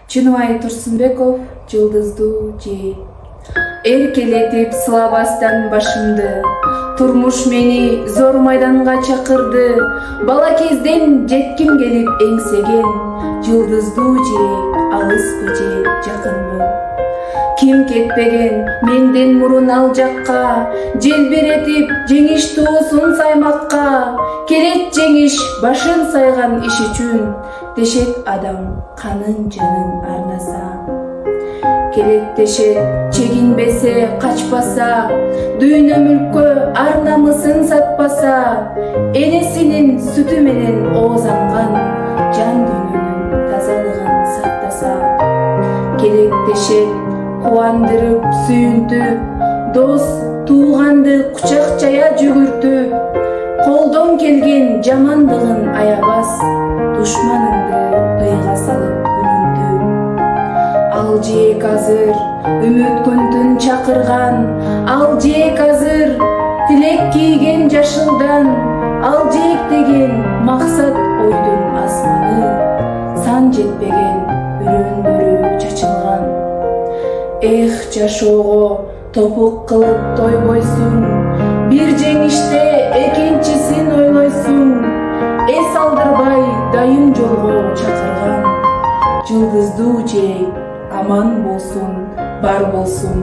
Чыныбай Турсунбеков, Жылдыздуу жээ. Эркелетип сылабастан башымды, турмуш мени зор майданга чакырды. Бала кезден жетким келип эңсеген, жылдыздуу жээ, алыспы же, жакынбы. Ким кетпеген менден мурун ал жакка, желбиретип жеңиш туусун саймакка. Келет жеңиш башын сайган иш үчүн, дешет адам канын жанын арнаса. Келет дешет чегинбесе, качпаса, дүйнө мүлккө ар намысын сатпаса. Энесинин сүтү менен оозанган, жан дүйнөнүн тазалыгын сактаса. Келет дешет кубандырып сүйүнтүп, дос тууганды кучак жая жүгүртүп. Колдон келген жамандыгын аябас, душманыңды ыйга салып күнүндү. Ал жээк азыр үмүт күнтүн чакырган, ал жээк азыр тилек кийген жашылдан. Ал жээк деген максат ойдун асманы, сан жетпеген үрөндөрү чачылган. Эх, жашоого топук кылып тойбойсуң, бир жеңиште экинчисин ойлойсуң. Эс алдырбай дайым жолго чакырган, жылдыздуу жээк аман болсун, бар болсун.